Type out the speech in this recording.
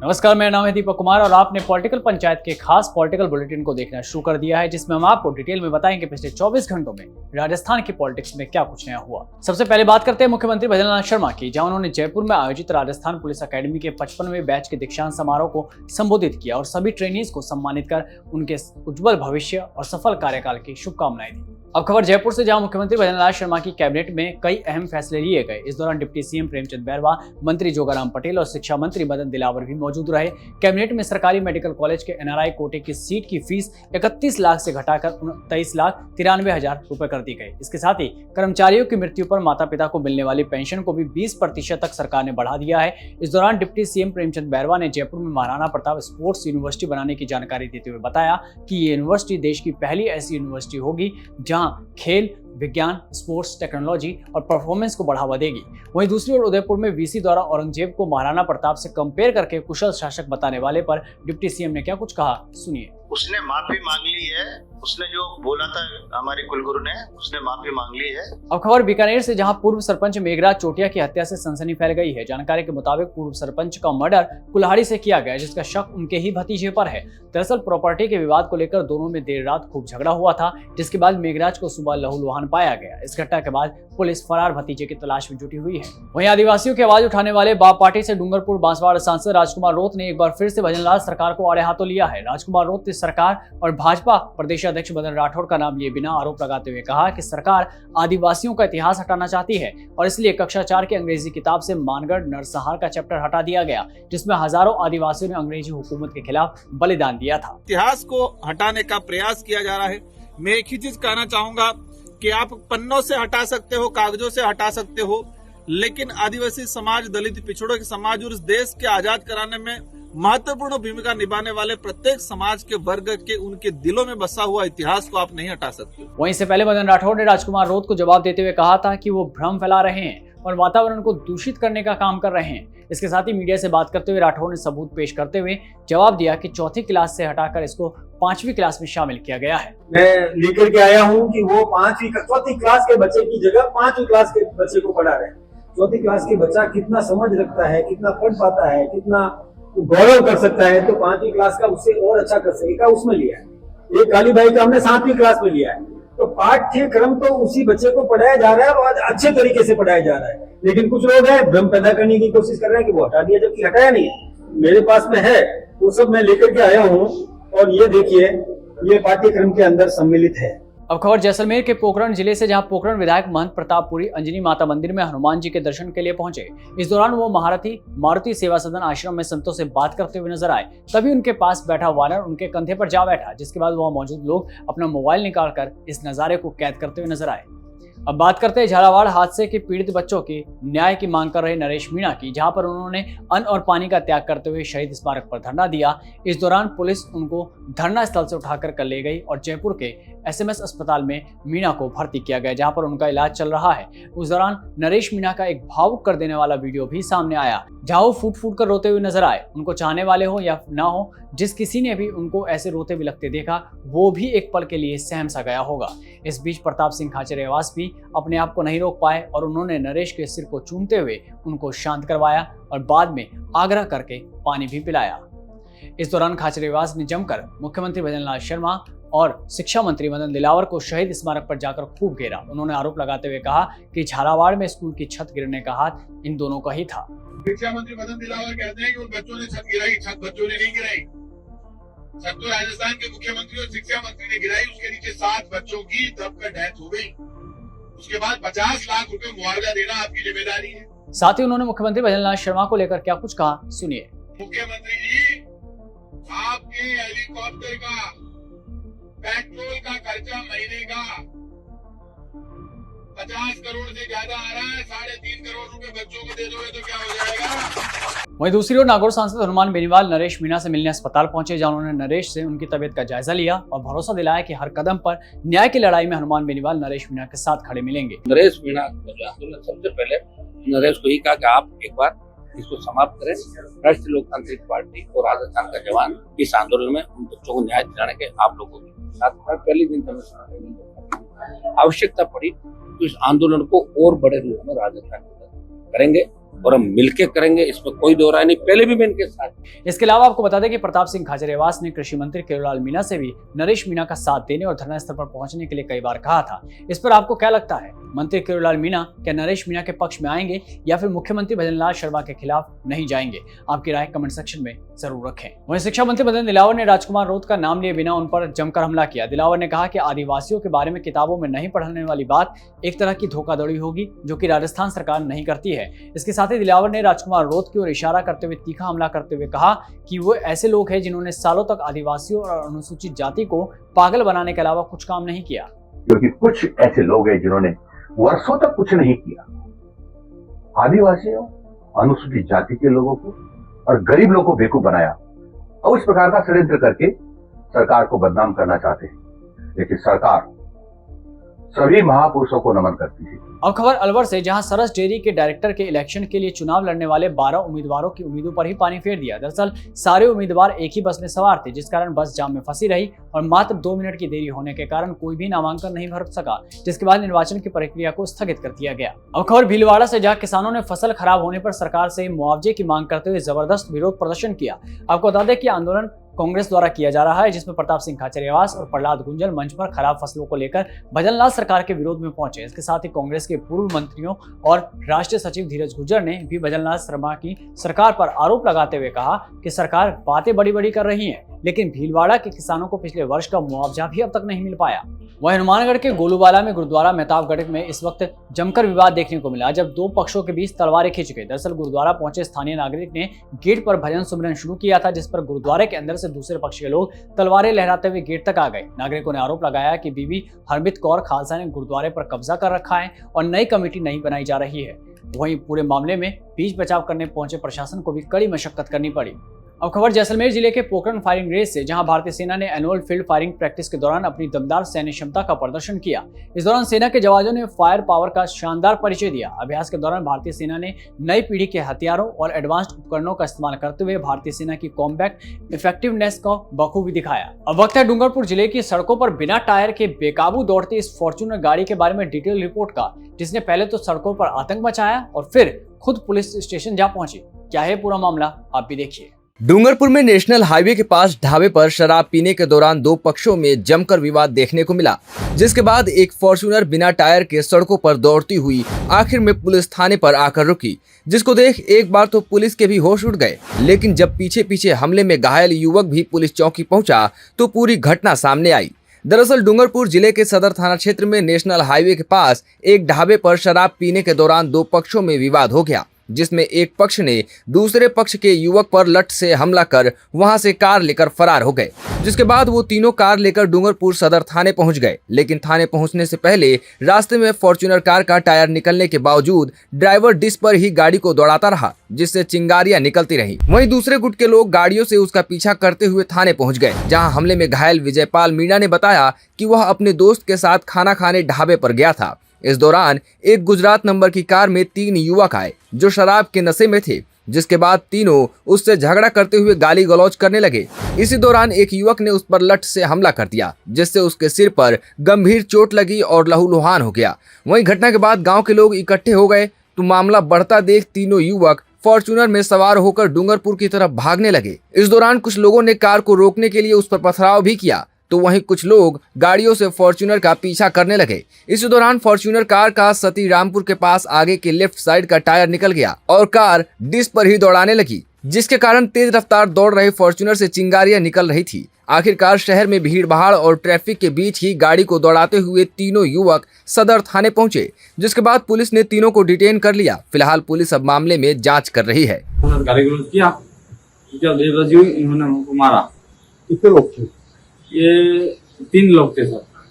नमस्कार, मेरा नाम है दीपक कुमार और आपने पॉलिटिकल पंचायत के खास पॉलिटिकल बुलेटिन को देखना शुरू कर दिया है, जिसमें हम आपको डिटेल में बताएंगे पिछले 24 घंटों में राजस्थान की पॉलिटिक्स में क्या कुछ नया हुआ। सबसे पहले बात करते हैं मुख्यमंत्री भजनलाल शर्मा की, जहां उन्होंने जयपुर में आयोजित राजस्थान पुलिस अकेडमी के 55वें बैच के दीक्षांत समारोह को संबोधित किया और सभी ट्रेनीज को सम्मानित कर उनके उज्जवल भविष्य और सफल कार्यकाल की शुभकामनाएं दी। अब खबर जयपुर से, जहां मुख्यमंत्री भजनलाल शर्मा की कैबिनेट में कई अहम फैसले लिए गए। इस दौरान डिप्टी सीएम प्रेमचंद बैरवा, मंत्री जोगाराम पटेल और शिक्षा मंत्री मदन दिलावर भी मौजूद रहे। कैबिनेट में सरकारी मेडिकल कॉलेज के एनआरआई कोटे की सीट की फीस 31 लाख से घटाकर 29,93,000 रुपए कर दी गई। इसके साथ ही कर्मचारियों की मृत्यु पर माता पिता को मिलने वाली पेंशन को भी 20% तक सरकार ने बढ़ा दिया है। इस दौरान डिप्टी सीएम प्रेमचंद बैरवा ने जयपुर में महाराणा प्रताप स्पोर्ट्स यूनिवर्सिटी बनाने की जानकारी देते हुए बताया कि ये यूनिवर्सिटी देश की पहली ऐसी यूनिवर्सिटी होगी जहां खेल, विज्ञान, स्पोर्ट्स, टेक्नोलॉजी और परफॉर्मेंस को बढ़ावा देगी। वहीं दूसरी ओर उदयपुर में वीसी द्वारा औरंगजेब को महाराणा प्रताप से कंपेयर करके कुशल शासक बताने वाले पर डिप्टी सीएम ने क्या कुछ कहा, सुनिए। उसने माफी मांग ली है, उसने जो बोला था हमारे कुलगुरु ने, उसने माफी मांग ली है। अब खबर बीकानेर से, जहां पूर्व सरपंच मेघराज चोटिया की हत्या से सनसनी फैल गई है। जानकारी के मुताबिक पूर्व सरपंच का मर्डर कुल्हाड़ी से किया गया, जिसका शक उनके ही भतीजे पर है। दरअसल प्रॉपर्टी के विवाद को लेकर दोनों में देर रात खूब झगड़ा हुआ था, जिसके बाद मेघराज को सुबह लहूलुहान पाया गया। इस घटना के बाद पुलिस फरार भतीजे की तलाश में जुटी हुई है। वहीं आदिवासियों की आवाज उठाने वाले बाप पार्टी से डूंगरपुर बांसवाड़ा सांसद राजकुमार रोत ने एक बार फिर से भजनलाल सरकार को आड़े हाथों लिया है। राजकुमार रोत ने सरकार और भाजपा प्रदेश अध्यक्ष मदन राठौड़ का नाम लिए बिना आरोप लगाते हुए कहा कि सरकार आदिवासियों का इतिहास हटाना चाहती है और इसलिए कक्षा 4 की अंग्रेजी किताब से मानगढ़ नरसंहार का चैप्टर हटा दिया गया, जिसमें हजारों आदिवासियों ने अंग्रेजी हुकूमत के खिलाफ बलिदान दिया था। इतिहास को हटाने का प्रयास किया जा रहा है। मैं एक ही चीज कहना चाहूंगा कि आप पन्नों से हटा सकते हो, कागजों से हटा सकते हो, लेकिन आदिवासी समाज, दलित पिछड़ों के समाज और इस देश के आजाद कराने में महत्वपूर्ण भूमिका निभाने वाले प्रत्येक समाज के वर्ग के उनके दिलों में बसा हुआ इतिहास को आप नहीं हटा सकते। वहीं से पहले मदन राठौड़ ने राजकुमार रोत को जवाब देते हुए कहा था कि वो भ्रम फैला रहे हैं और वातावरण को दूषित करने का काम कर रहे हैं। इसके साथ ही मीडिया से बात करते हुए राठौड़ ने सबूत पेश करते हुए जवाब दिया कि चौथी क्लास से हटाकर इसको 5वीं क्लास में शामिल किया गया है। मैं लेकर के आया हूँ कि वो चौथी क्लास के बच्चे की जगह 5वीं क्लास के बच्चे को पढ़ा रहे हैं। चौथी क्लास के बच्चा कितना समझ रखता है, कितना पढ़ पाता है, कितना गौरव कर सकता है, तो 5वीं क्लास का उससे और अच्छा कर सकेगा, उसमें लिया है। एक काली भाई का हमने 7वीं क्लास में लिया है। तो पाठ्यक्रम तो उसी बच्चे को पढ़ाया जा रहा है और आज अच्छे तरीके से पढ़ाया जा रहा है, लेकिन कुछ लोग हैं भ्रम पैदा करने की कोशिश कर रहे हैं कि वो हटा दिया, जबकि हटाया नहीं है। मेरे पास में है, वो सब मैं लेकर के आया हूँ और ये देखिए, ये पाठ्यक्रम के अंदर सम्मिलित है। अब खबर जैसलमेर के पोखरण जिले से, जहां पोखरण विधायक महंत प्रतापपुरी अंजनी माता मंदिर में हनुमान जी के दर्शन के लिए पहुंचे। इस दौरान वो महारथी मारुति सेवा सदन आश्रम में संतों से बात करते हुए नजर आए। तभी उनके पास बैठा वानर उनके कंधे पर जा बैठा, जिसके बाद वहां मौजूद लोग अपना मोबाइल निकालकर इस नजारे को कैद करते हुए नजर आए। अब बात करते हैं झालावाड़ हादसे के पीड़ित बच्चों की न्याय की मांग कर रहे नरेश मीणा की, जहां पर उन्होंने अन्न और पानी का त्याग करते हुए शहीद स्मारक पर धरना दिया। इस दौरान पुलिस उनको धरना स्थल से उठाकर कर ले गई और जयपुर के एसएमएस अस्पताल में मीणा को भर्ती किया गया, जहां पर उनका इलाज चल रहा है। उस दौरान नरेश मीणा का एक भावुक कर देने वाला वीडियो भी सामने आया, जहां वो फूट फूट कर रोते हुए नजर आए। उनको चाहने वाले हो या ना हो, जिस किसी ने भी उनको ऐसे रोते बिलखते देखा, वो भी एक पल के लिए सहम सा गया होगा। इस बीच प्रताप सिंह खाचरियावास भी अपने आप को नहीं रोक पाए और उन्होंने नरेश के सिर को चूमते हुए उनको शांत करवाया और बाद में आग्रह करके पानी भी पिलाया। इस दौरान खाचरियावास ने जमकर मुख्यमंत्री भजनलाल शर्मा और शिक्षा मंत्री मदन दिलावर को शहीद स्मारक पर जाकर खूब घेरा। उन्होंने आरोप लगाते हुए कहा कि झालावाड़ में स्कूल की छत गिरने का हाथ इन दोनों का ही था। शिक्षा मंत्री मदन दिलावर कहते हैं कि उन बच्चों ने छत गिराई, छत बच्चों ने नहीं गिराई। छत तो राजस्थान के मुख्यमंत्री और शिक्षा मंत्री ने गिराई। उसके नीचे 7 बच्चों की दबकर डेथ हो गई। उसके बाद 50 लाख रुपए मुआवजा देना आपकी जिम्मेदारी है। साथ ही उन्होंने मुख्यमंत्री भजनलाल शर्मा को लेकर क्या कुछ कहा, सुनिए। मुख्यमंत्री जी, आपके हेलीकॉप्टर का पेट्रोल का खर्चा महीने का 50 करोड़ से ज्यादा आ रहा है। 3.5 करोड़ रुपए बच्चों को दे दोगे तो क्या हो जाएगा। वहीं दूसरी ओर नागौर सांसद हनुमान बेनीवाल नरेश मीणा से मिलने अस्पताल पहुंचे, जहां उन्होंने नरेश से उनकी तबीयत का जायजा लिया और भरोसा दिलाया कि हर कदम पर न्याय की लड़ाई में हनुमान बेनीवाल नरेश मीणा के साथ खड़े मिलेंगे। नरेश मीणा सबसे पहले नरेश को ही कहा कि आप एक बार इसको समाप्त करें। राष्ट्रीय लोकतांत्रिक पार्टी और राजस्थान का जवान इस आंदोलन में उन बच्चों को न्याय दिलाने के आप लोगों के साथ पहले दिन आवश्यकता पड़ी तो इस आंदोलन को और बड़े रूप में राजस्थान करेंगे। और हम मिलके करेंगे, इसमें कोई दो राय नहीं। पहले भी मैं इनके साथ। इसके अलावा आपको बता दें कि प्रताप सिंह खाचरियावास ने कृषि मंत्री केरोलाल मीणा से भी नरेश मीणा का साथ देने और धरना स्थल पर पहुंचने के लिए कई बार कहा था। इस पर आपको क्या लगता है? मंत्री केरोलाल मीणा क्या नरेश मीणा के पक्ष में आएंगे या फिर मुख्यमंत्री भजनलाल शर्मा के खिलाफ नहीं जाएंगे? आपकी राय कमेंट सेक्शन में जरूर रखें। वहीं शिक्षा मंत्री मदन दिलावर ने राजकुमार रोत का नाम लिए बिना उन पर जमकर हमला किया। दिलावर ने कहा कि आदिवासियों के बारे में किताबों में नहीं पढ़ने वाली बात एक तरह की धोखाधड़ी होगी जो कि राजस्थान सरकार नहीं करती है। इसके साथ ही दिलावर ने राजकुमार रोत की ओर इशारा करते हुए तीखा हमला करते हुए कहा कि वो ऐसे लोग हैं जिन्होंने सालों तक आदिवासियों और अनुसूचित जाति को पागल बनाने के अलावा कुछ काम नहीं किया। क्योंकि कुछ ऐसे लोग हैं जिन्होंने वर्षों तक कुछ नहीं किया, आदिवासियों, अनुसूचित जाति के लोगों को और गरीब लोगों को बेवकूफ बनाया और इस प्रकार का षड्यंत्र करके सरकार को बदनाम करना चाहते हैं। लेकिन सरकार सभी महापुरुषों को नमन करती है। अब खबर अलवर से, जहां सरस डेयरी के डायरेक्टर के इलेक्शन के लिए चुनाव लड़ने वाले 12 उम्मीदवारों की उम्मीदों पर ही पानी फेर दिया। दरअसल सारे उम्मीदवार एक ही बस में सवार थे, जिस कारण बस जाम में फंसी रही और मात्र 2 मिनट की देरी होने के कारण कोई भी नामांकन नहीं भर सका, जिसके बाद निर्वाचन की प्रक्रिया को स्थगित कर दिया गया। अब खबर भीलवाड़ा से, जहाँ किसानों ने फसल खराब होने पर सरकार से मुआवजे की मांग करते हुए जबरदस्त विरोध प्रदर्शन किया। आपको बता दें कि आंदोलन कांग्रेस द्वारा किया जा रहा है, जिसमें प्रताप सिंह खाचरियावास और प्रहलाद गुंजल मंच पर खराब फसलों को लेकर भजनलाल सरकार के विरोध में पहुंचे। इसके साथ ही कांग्रेस के पूर्व मंत्रियों और राष्ट्रीय सचिव धीरज गुर्जर ने भी भजनलाल शर्मा की सरकार पर आरोप लगाते हुए कहा कि सरकार बातें बड़ी बड़ी कर रही है, लेकिन भीलवाड़ा के किसानों को पिछले वर्ष का मुआवजा भी अब तक नहीं मिल पाया। वहीं हनुमानगढ़ के गोलूवाला में गुरुद्वारा मेहताबगढ़ में इस वक्त जमकर विवाद देखने को मिला, जब 2 पक्षों के बीच तलवारें खींच गई। दरअसल गुरुद्वारा पहुंचे स्थानीय नागरिक ने गेट पर भजन सुमिरन शुरू किया था, जिस पर गुरुद्वारे के अंदर से दूसरे पक्ष के लोग तलवारें लहराते हुए गेट तक आ गए। नागरिकों ने आरोप लगाया कि बीबी हरमित कौर खालसा ने गुरुद्वारे पर कब्जा कर रखा है और नई कमेटी नहीं बनाई जा रही है। वहीं पूरे मामले में बीच बचाव करने पहुंचे प्रशासन को भी कड़ी मशक्कत करनी पड़ी। अब खबर जैसलमेर जिले के पोखरण फायरिंग रेंज से, जहां भारतीय सेना ने एनुअल फील्ड फायरिंग प्रैक्टिस के दौरान अपनी दमदार सैन्य क्षमता का प्रदर्शन किया। इस दौरान सेना के जवानों ने फायर पावर का शानदार परिचय दिया। अभ्यास के दौरान भारतीय सेना ने नई पीढ़ी के हथियारों और एडवांस्ड उपकरणों का इस्तेमाल करते हुए भारतीय सेना की कॉम्बैक्ट इफेक्टिवनेस को बखूबी दिखाया। अब वक्त है डूंगरपुर जिले की सड़कों पर बिना टायर के बेकाबू दौड़ती इस फॉर्च्यूनर गाड़ी के बारे में डिटेल रिपोर्ट का, जिसने पहले तो सड़कों पर आतंक मचाया और फिर खुद पुलिस स्टेशन जा पहुंची। क्या है पूरा मामला, आप भी देखिए। डूंगरपुर में नेशनल हाईवे के पास ढाबे पर शराब पीने के दौरान 2 पक्षों में जमकर विवाद देखने को मिला, जिसके बाद एक फॉर्च्यूनर बिना टायर के सड़कों पर दौड़ती हुई आखिर में पुलिस थाने पर आकर रुकी, जिसको देख एक बार तो पुलिस के भी होश उड़ गए। लेकिन जब पीछे पीछे हमले में घायल युवक भी पुलिस चौकी पहुंचा तो पूरी घटना सामने आई। दरअसल डूंगरपुर जिले के सदर थाना क्षेत्र में नेशनल हाईवे के पास एक ढाबे पर शराब पीने के दौरान 2 पक्षों में विवाद हो गया, जिसमें एक पक्ष ने दूसरे पक्ष के युवक पर लठ से हमला कर वहां से कार लेकर फरार हो गए, जिसके बाद वो तीनों कार लेकर डूंगरपुर सदर थाने पहुंच गए। लेकिन थाने पहुंचने से पहले रास्ते में फॉर्च्यूनर कार का टायर निकलने के बावजूद ड्राइवर डिश पर ही गाड़ी को दौड़ाता रहा, जिससे चिंगारियां निकलती रही। वहीं दूसरे गुट के लोग गाड़ियों से उसका पीछा करते हुए थाने पहुंच गए, जहां हमले में घायल विजयपाल मीणा ने बताया कि वह अपने दोस्त के साथ खाना खाने ढाबे पर गया था। इस दौरान एक गुजरात नंबर की कार में 3 युवक आए जो शराब के नशे में थे, जिसके बाद तीनों उससे झगड़ा करते हुए गाली गलौज करने लगे। इसी दौरान एक युवक ने उस पर लठ से हमला कर दिया, जिससे उसके सिर पर गंभीर चोट लगी और लहूलुहान हो गया। वहीं घटना के बाद गांव के लोग इकट्ठे हो गए तो मामला बढ़ता देख तीनों युवक फॉर्च्यूनर में सवार होकर डूंगरपुर की तरफ भागने लगे। इस दौरान कुछ लोगों ने कार को रोकने के लिए उस पर पथराव भी किया, तो वहीं कुछ लोग गाड़ियों से फॉर्च्यूनर का पीछा करने लगे। इसी दौरान फॉर्च्यूनर कार का सती रामपुर के पास आगे के लेफ्ट साइड का टायर निकल गया और कार डिश पर ही दौड़ाने लगी, जिसके कारण तेज रफ्तार दौड़ रहे फॉर्च्यूनर से चिंगारियां निकल रही थी। आखिरकार शहर में भीड़ भाड़ और ट्रैफिक के बीच ही गाड़ी को दौड़ाते हुए तीनों युवक सदर थाने पहुंचे, जिसके बाद पुलिस ने तीनों को डिटेन कर लिया। फिलहाल पुलिस अब मामले में जाँच कर रही है। इन्होंने हमको मारा। कितने लोग थे? ये 3 लोग थे सर।